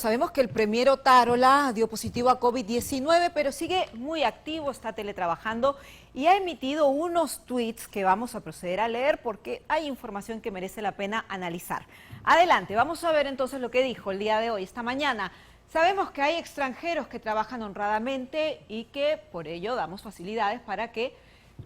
Sabemos que el premier Otárola dio positivo a COVID-19, pero sigue muy activo, está teletrabajando y ha emitido unos tweets que vamos a proceder a leer porque hay información que merece la pena analizar. Adelante, vamos a ver entonces lo que dijo el día de hoy, esta mañana. Sabemos que hay extranjeros que trabajan honradamente y que por ello damos facilidades para que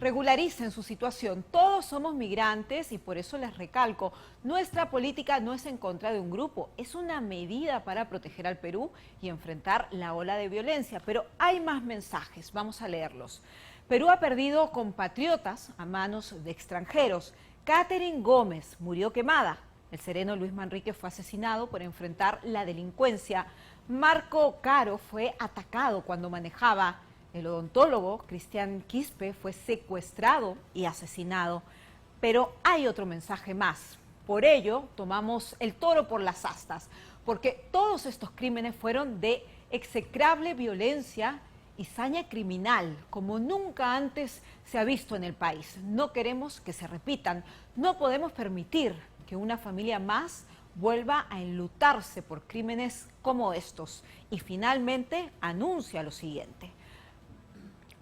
regularicen su situación. Todos somos migrantes y por eso les recalco, nuestra política no es en contra de un grupo, es una medida para proteger al Perú y enfrentar la ola de violencia. Pero hay más mensajes, vamos a leerlos. Perú ha perdido compatriotas a manos de extranjeros. Catherine Gómez murió quemada. El sereno Luis Manrique fue asesinado por enfrentar la delincuencia. Marco Caro fue atacado cuando manejaba. El odontólogo Cristian Quispe fue secuestrado y asesinado. Pero hay otro mensaje más. Por ello, tomamos el toro por las astas, porque todos estos crímenes fueron de execrable violencia y saña criminal, como nunca antes se ha visto en el país. No queremos que se repitan. No podemos permitir que una familia más vuelva a enlutarse por crímenes como estos. Y finalmente anuncia lo siguiente.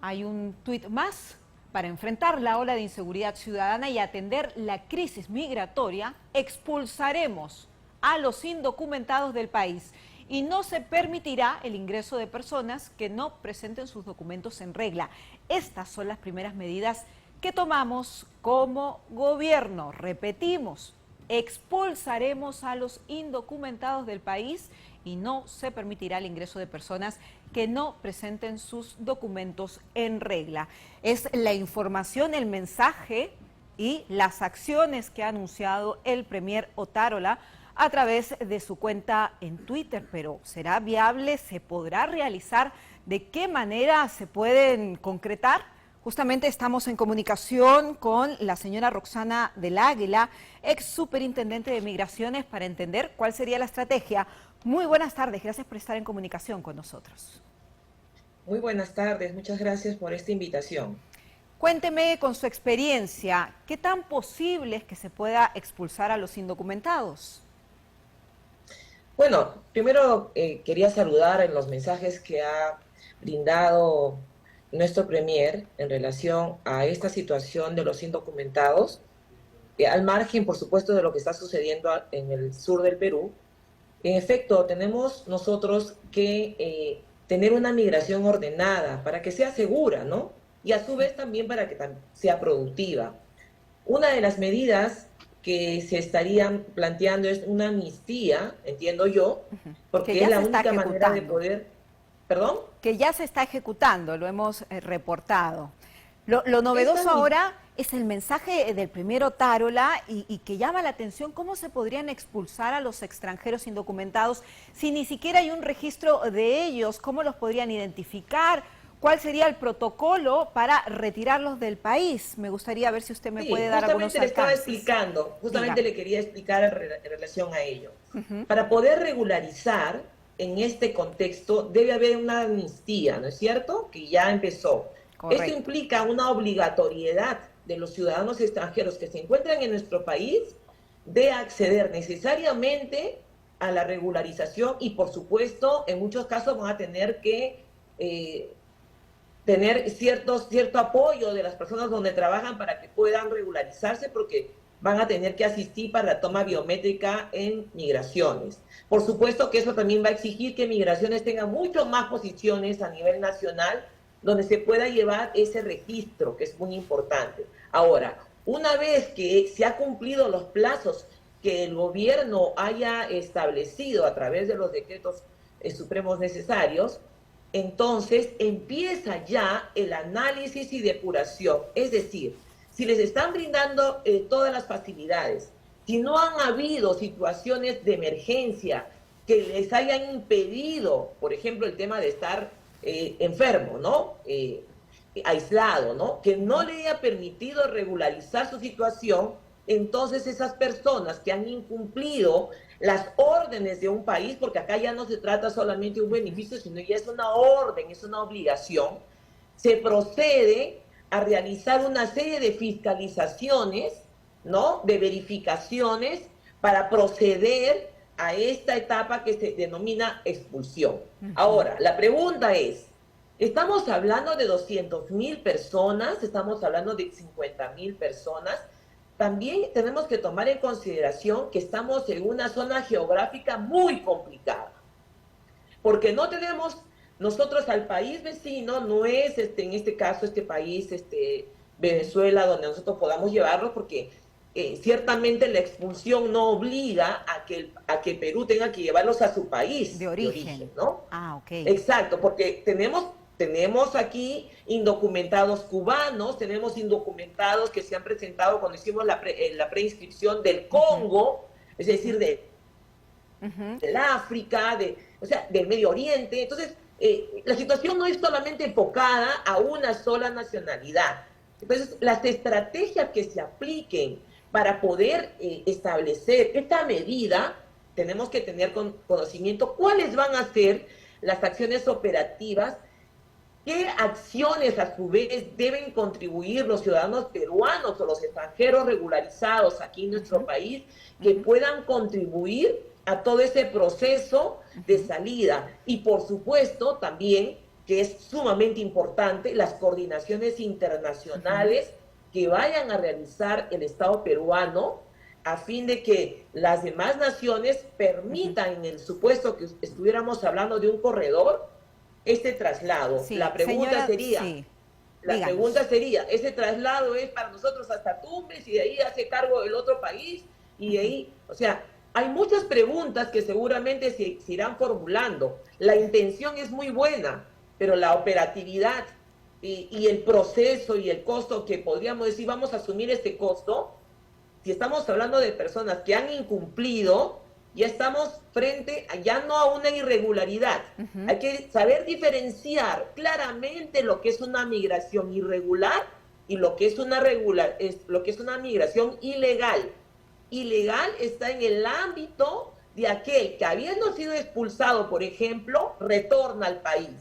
Hay un tuit más. Para enfrentar la ola de inseguridad ciudadana y atender la crisis migratoria, expulsaremos a los indocumentados del país y no se permitirá el ingreso de personas que no presenten sus documentos en regla. Estas son las primeras medidas que tomamos como gobierno. Repetimos, expulsaremos a los indocumentados del país y no se permitirá el ingreso de personas que no presenten sus documentos en regla. Es la información, el mensaje y las acciones que ha anunciado el premier Otárola a través de su cuenta en Twitter. Pero ¿será viable? ¿Se podrá realizar? ¿De qué manera se pueden concretar? Justamente estamos en comunicación con la señora Roxana del Águila, ex superintendente de Migraciones, para entender cuál sería la estrategia. Muy buenas tardes, gracias por estar en comunicación con nosotros. Muy buenas tardes, muchas gracias por esta invitación. Cuénteme con su experiencia, ¿qué tan posible es que se pueda expulsar a los indocumentados? Bueno, primero quería saludar en los mensajes que ha brindado nuestro premier en relación a esta situación de los indocumentados, al margen, por supuesto, de lo que está sucediendo en el sur del Perú. En efecto, tenemos nosotros que tener una migración ordenada para que sea segura, ¿no? Y a su vez también para que sea productiva. Una de las medidas que se estarían planteando es una amnistía, entiendo yo, porque es la única manera de poder... ¿Perdón? Que ya se está ejecutando, lo hemos reportado. Lo novedoso ahora es el mensaje del premier Otárola y que llama la atención cómo se podrían expulsar a los extranjeros indocumentados si ni siquiera hay un registro de ellos, cómo los podrían identificar, cuál sería el protocolo para retirarlos del país. Me gustaría ver si usted me puede dar algunos alcances. Justamente le estaba explicando, justamente le quería explicar en relación a ello. Para poder regularizar en este contexto debe haber una amnistía, ¿no es cierto? Que ya empezó. Correcto. Esto implica una obligatoriedad de los ciudadanos extranjeros que se encuentran en nuestro país de acceder necesariamente a la regularización y, por supuesto, en muchos casos van a tener que tener cierto apoyo de las personas donde trabajan para que puedan regularizarse, porque van a tener que asistir para la toma biométrica en migraciones. Por supuesto que eso también va a exigir que migraciones tenga mucho más posiciones a nivel nacional donde se pueda llevar ese registro, que es muy importante. Ahora, una vez que se han cumplido los plazos que el gobierno haya establecido a través de los decretos supremos necesarios, entonces empieza ya el análisis y depuración. Es decir, si les están brindando todas las facilidades, si no han habido situaciones de emergencia que les hayan impedido, por ejemplo, el tema de estar enfermo, ¿no? Aislado, ¿no? Que no le haya permitido regularizar su situación, entonces esas personas que han incumplido las órdenes de un país, porque acá ya no se trata solamente de un beneficio, sino ya es una orden, es una obligación, se procede a realizar una serie de fiscalizaciones, ¿no? De verificaciones para proceder a esta etapa que se denomina expulsión. Ahora, la pregunta es, ¿estamos hablando de 200.000 personas? ¿Estamos hablando de 50.000 personas? También tenemos que tomar en consideración que estamos en una zona geográfica muy complicada, porque no tenemos nosotros al país vecino, no es en este caso este país, Venezuela, donde nosotros podamos llevarlo, porque ciertamente la expulsión no obliga a que Perú tenga que llevarlos a su país De origen, ¿no? Ah, ok. Exacto, porque tenemos aquí indocumentados cubanos, tenemos indocumentados que se han presentado cuando hicimos la preinscripción del Congo, es decir, del África, o sea, del Medio Oriente. Entonces, la situación no es solamente enfocada a una sola nacionalidad. Entonces, las estrategias que se apliquen para poder establecer esta medida, tenemos que tener conocimiento cuáles van a ser las acciones operativas, qué acciones a su vez deben contribuir los ciudadanos peruanos o los extranjeros regularizados aquí en nuestro país, que puedan contribuir a todo ese proceso de salida. Y por supuesto también, que es sumamente importante, las coordinaciones internacionales que vayan a realizar el Estado peruano a fin de que las demás naciones permitan, en el supuesto que estuviéramos hablando de un corredor, este traslado. Sí, La pregunta sería, ¿ese traslado es para nosotros hasta Tumbes y de ahí hace cargo el otro país? Y de ahí, o sea, hay muchas preguntas que seguramente se irán formulando. La intención es muy buena, pero la operatividad y el proceso y el costo, que podríamos decir, vamos a asumir este costo, si estamos hablando de personas que han incumplido, ya estamos frente a, ya no a una irregularidad. Hay que saber diferenciar claramente lo que es una migración irregular y lo que es una migración ilegal. Ilegal está en el ámbito de aquel que, habiendo sido expulsado, por ejemplo, retorna al país.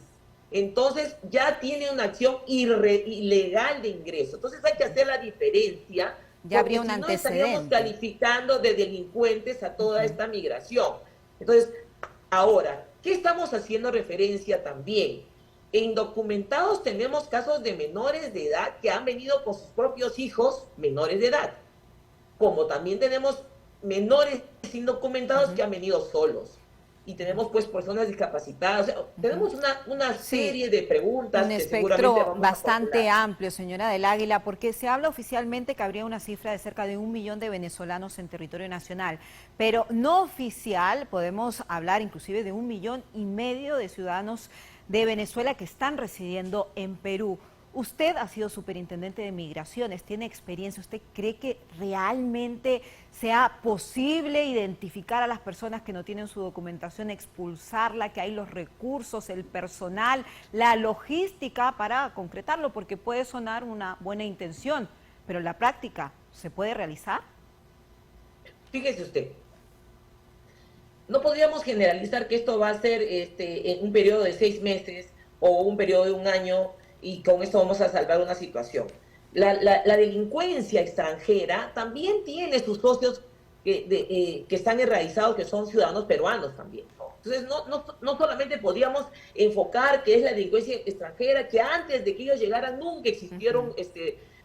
Entonces ya tiene una acción ilegal de ingreso. Entonces hay que hacer la diferencia. Ya habría un si no, estaríamos antecedente. calificando de delincuentes a toda esta migración. Entonces, ahora, ¿qué estamos haciendo referencia también? En indocumentados tenemos casos de menores de edad que han venido con sus propios hijos menores de edad, como también tenemos menores indocumentados que han venido solos. Y tenemos pues personas discapacitadas. O sea, tenemos una serie de preguntas un que espectro seguramente vamos bastante a amplio, señora del Águila, porque se habla oficialmente que habría una cifra de cerca de 1 millón de venezolanos en territorio nacional, pero no oficial podemos hablar inclusive de 1,5 millones de ciudadanos de Venezuela que están residiendo en Perú. Usted ha sido superintendente de migraciones, tiene experiencia. ¿Usted cree que realmente sea posible identificar a las personas que no tienen su documentación, expulsarla, que hay los recursos, el personal, la logística para concretarlo? Porque puede sonar una buena intención, pero en la práctica, ¿se puede realizar? Fíjese usted, no podríamos generalizar que esto va a ser en un periodo de 6 meses o un periodo de 1 año, y con esto vamos a salvar una situación. La delincuencia extranjera también tiene sus socios que están enraizados, que son ciudadanos peruanos también, ¿no? Entonces, no solamente podríamos enfocar que es la delincuencia extranjera, que antes de que ellos llegaran nunca existieron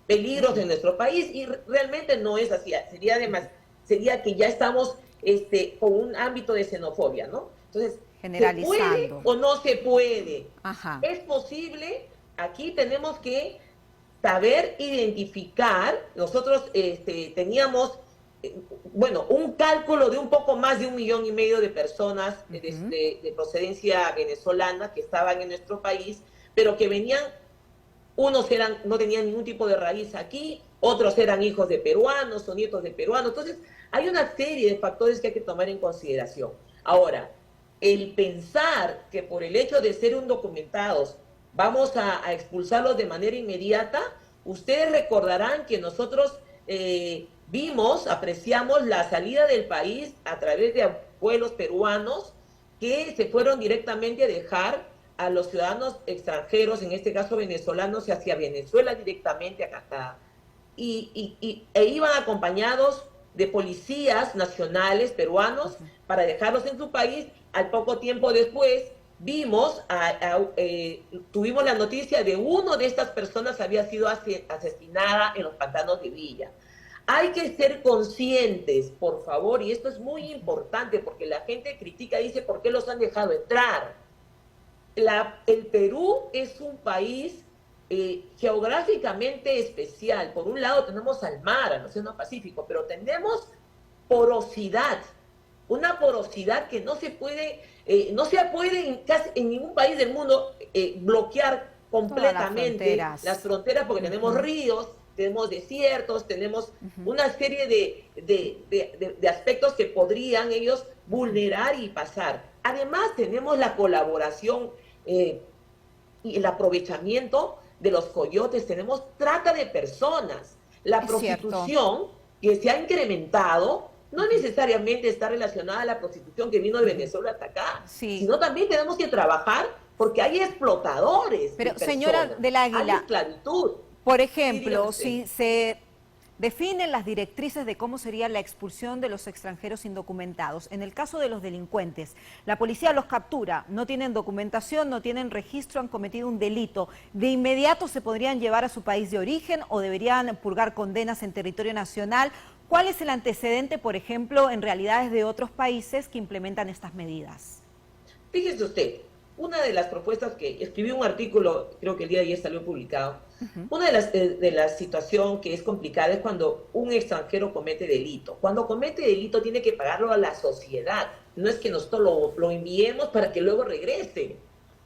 peligros en nuestro país, y realmente no es así. Sería que ya estamos con un ámbito de xenofobia, ¿no? Entonces, ¿se puede o no se puede? Ajá. ¿Es posible? Aquí tenemos que saber identificar. Nosotros teníamos, un cálculo de un poco más de 1,5 millones de personas de procedencia venezolana que estaban en nuestro país, pero que venían, no tenían ningún tipo de raíz aquí, otros eran hijos de peruanos o nietos de peruanos. Entonces, hay una serie de factores que hay que tomar en consideración. Ahora, el pensar que por el hecho de ser indocumentados vamos a expulsarlos de manera inmediata, ustedes recordarán que nosotros apreciamos la salida del país a través de vuelos peruanos que se fueron directamente a dejar a los ciudadanos extranjeros, en este caso venezolanos, hacia Venezuela directamente acá. E iban acompañados de policías nacionales peruanos para dejarlos en su país. Al poco tiempo después tuvimos la noticia de uno de estas personas había sido asesinada en los pantanos de Villa. Hay que ser conscientes, por favor, y esto es muy importante porque la gente critica, dice, ¿por qué los han dejado entrar? El Perú es un país geográficamente especial. Por un lado tenemos al mar, al Océano Pacífico, pero tenemos porosidad, una porosidad que no se puede en ningún país del mundo bloquear completamente las fronteras porque tenemos ríos, tenemos desiertos, tenemos una serie de aspectos que podrían ellos vulnerar y pasar. Además tenemos la colaboración y el aprovechamiento de los coyotes, tenemos trata de personas, la prostitución que se ha incrementado. No necesariamente está relacionada a la prostitución que vino de Venezuela hasta acá, sino también tenemos que trabajar porque hay explotadores. Pero señora del Águila, hay esclavitud. Por ejemplo, si se definen las directrices de cómo sería la expulsión de los extranjeros indocumentados, en el caso de los delincuentes, la policía los captura, no tienen documentación, no tienen registro, han cometido un delito, ¿de inmediato se podrían llevar a su país de origen o deberían purgar condenas en territorio nacional? ¿Cuál es el antecedente, por ejemplo, en realidades de otros países que implementan estas medidas? Fíjese usted, una de las propuestas que escribí un artículo, creo que el día de ayer salió publicado, una de las situaciones que es complicada es cuando un extranjero comete delito. Cuando comete delito tiene que pagarlo a la sociedad, no es que nosotros lo enviemos para que luego regrese,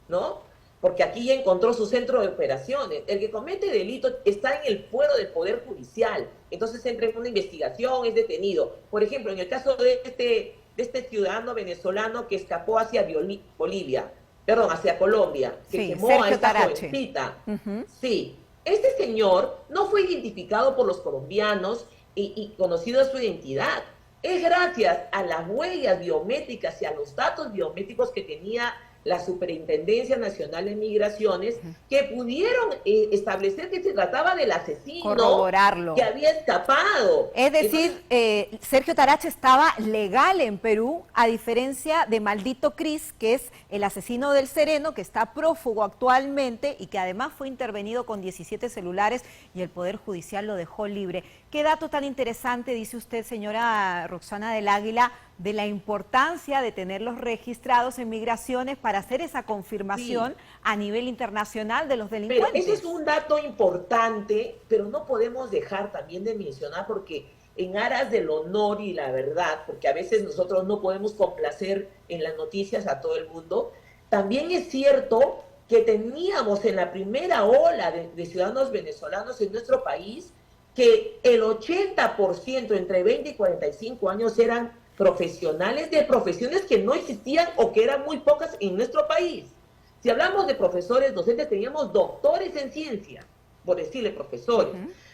¿no? Porque aquí ya encontró su centro de operaciones. El que comete delito está en el fuero del Poder Judicial. Entonces entra en una investigación, es detenido. Por ejemplo, en el caso de este ciudadano venezolano que escapó hacia hacia Colombia, que quemó a esta jovencita. Sí, este señor no fue identificado por los colombianos y conocido su identidad. Es gracias a las huellas biométricas y a los datos biométricos que tenía la Superintendencia Nacional de Migraciones, que pudieron establecer que se trataba del asesino corroborarlo, que había escapado. Es decir, Sergio Tarache estaba legal en Perú, a diferencia de Maldito Cris, que es el asesino del Sereno, que está prófugo actualmente y que además fue intervenido con 17 celulares y el Poder Judicial lo dejó libre. ¿Qué dato tan interesante dice usted, señora Roxana del Águila, de la importancia de tenerlos registrados en migraciones para hacer esa confirmación a nivel internacional de los delincuentes? Pero ese es un dato importante, pero no podemos dejar también de mencionar, porque en aras del honor y la verdad, porque a veces nosotros no podemos complacer en las noticias a todo el mundo, también es cierto que teníamos en la primera ola de ciudadanos venezolanos en nuestro país que el 80% entre 20 y 45 años eran profesionales de profesiones que no existían o que eran muy pocas en nuestro país. Si hablamos de profesores, docentes, teníamos doctores en ciencia, por decirle profesores.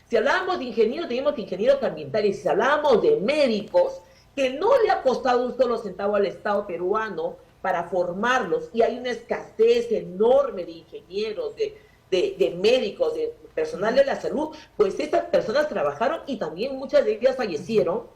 Si hablábamos de ingenieros, teníamos ingenieros ambientales. Si hablábamos de médicos, que no le ha costado un solo centavo al Estado peruano para formarlos, y hay una escasez enorme de ingenieros, de médicos, de personal de la salud, pues estas personas trabajaron y también muchas de ellas fallecieron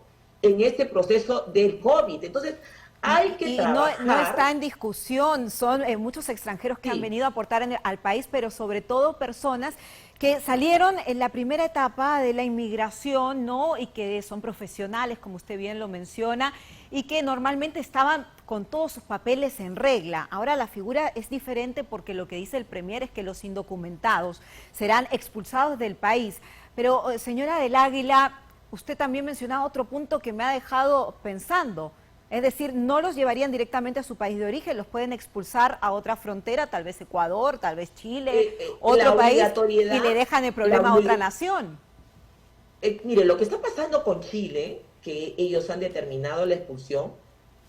en este proceso del COVID. Entonces, hay que trabajar. No está en discusión, son muchos extranjeros que han venido a aportar al país, pero sobre todo personas que salieron en la primera etapa de la inmigración, ¿no? Y que son profesionales, como usted bien lo menciona, y que normalmente estaban con todos sus papeles en regla. Ahora la figura es diferente porque lo que dice el Premier es que los indocumentados serán expulsados del país. Pero, señora del Águila, usted también mencionaba otro punto que me ha dejado pensando. Es decir, no los llevarían directamente a su país de origen, los pueden expulsar a otra frontera, tal vez Ecuador, tal vez Chile, otro país, y le dejan el problema a otra nación. Mire, lo que está pasando con Chile, que ellos han determinado la expulsión,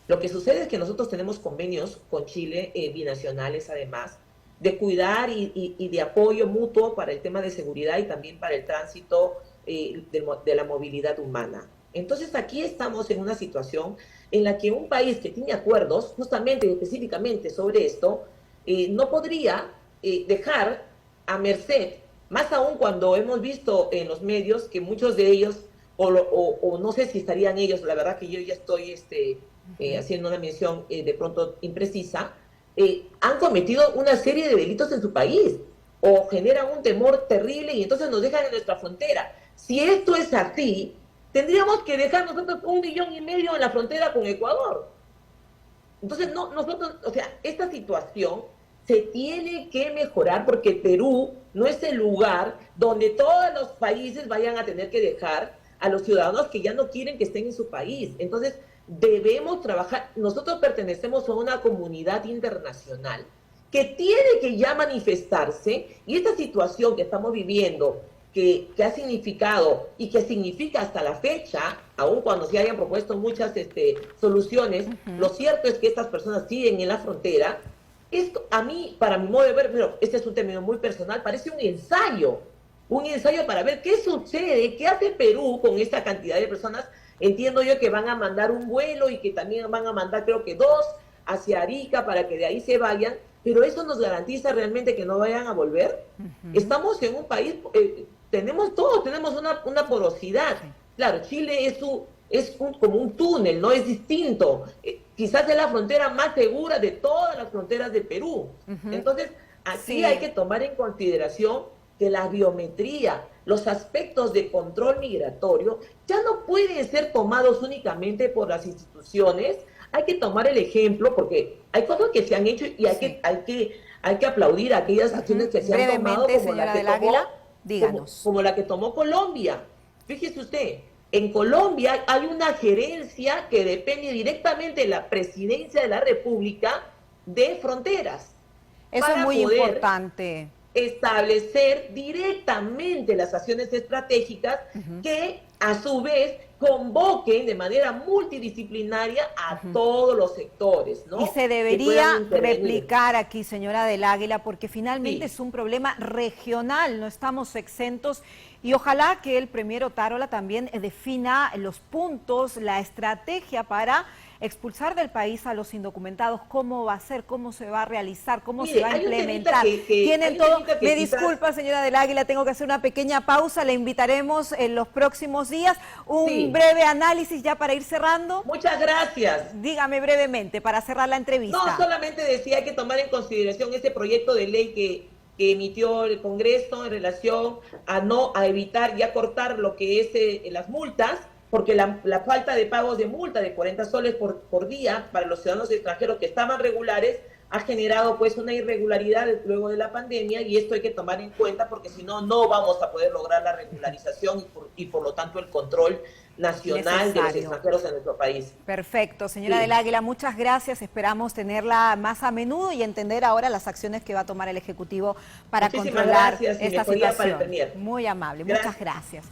lo que sucede es que nosotros tenemos convenios con Chile, binacionales además, de cuidar y de apoyo mutuo para el tema de seguridad y también para el tránsito de la movilidad humana. Entonces aquí estamos en una situación en la que un país que tiene acuerdos justamente específicamente sobre esto no podría dejar a merced, más aún cuando hemos visto en los medios que muchos de ellos o no sé si estarían ellos, la verdad que yo ya estoy haciendo una mención de pronto imprecisa, han cometido una serie de delitos en su país o generan un temor terrible y entonces nos dejan en nuestra frontera. Si esto es así, tendríamos que dejar nosotros 1,5 millones en la frontera con Ecuador. Entonces, nosotros, o sea, esta situación se tiene que mejorar porque Perú no es el lugar donde todos los países vayan a tener que dejar a los ciudadanos que ya no quieren que estén en su país. Entonces, debemos trabajar. Nosotros pertenecemos a una comunidad internacional que tiene que ya manifestarse, y esta situación que estamos viviendo, que ha significado y que significa hasta la fecha, aun cuando se hayan propuesto muchas soluciones, lo cierto es que estas personas siguen en la frontera. Esto, a mí, para mi modo de ver, pero este es un término muy personal, parece un ensayo para ver qué sucede, qué hace Perú con esta cantidad de personas. Entiendo yo que van a mandar un vuelo y que también van a mandar, creo que 2 hacia Arica para que de ahí se vayan, pero ¿eso nos garantiza realmente que no vayan a volver? Estamos en un país, tenemos una porosidad. Claro, Chile como un túnel, ¿no? Es distinto. Quizás es la frontera más segura de todas las fronteras de Perú. Entonces, aquí hay que tomar en consideración que la biometría, los aspectos de control migratorio, ya no pueden ser tomados únicamente por las instituciones. Hay que tomar el ejemplo, porque hay cosas que se han hecho y hay que aplaudir aquellas acciones que se han tomado, como la que tomó Colombia. Fíjese usted, en Colombia hay una gerencia que depende directamente de la Presidencia de la República de Fronteras. Eso es muy importante. Establecer directamente las acciones estratégicas que a su vez convoquen de manera multidisciplinaria a todos los sectores, ¿no? Y se debería replicar aquí, señora del Águila, porque finalmente es un problema regional, no estamos exentos, y ojalá que el premier Otárola también defina los puntos, la estrategia para expulsar del país a los indocumentados, cómo va a ser, cómo se va a realizar, cómo se va a implementar. Tienen todo. Me disculpa, señora del Águila, tengo que hacer una pequeña pausa, le invitaremos en los próximos días. Un breve análisis ya para ir cerrando. Muchas gracias. Dígame brevemente, para cerrar la entrevista. No, solamente decía, hay que tomar en consideración ese proyecto de ley que emitió el Congreso en relación a evitar y a cortar lo que es las multas, porque la falta de pagos de multa de 40 soles por día para los ciudadanos extranjeros que estaban regulares ha generado pues una irregularidad luego de la pandemia, y esto hay que tomar en cuenta porque si no, no vamos a poder lograr la regularización y por lo tanto el control nacional de los extranjeros en nuestro país. Perfecto, señora del Águila, muchas gracias, esperamos tenerla más a menudo y entender ahora las acciones que va a tomar el Ejecutivo para controlar esta situación. Muy amable, muchas gracias.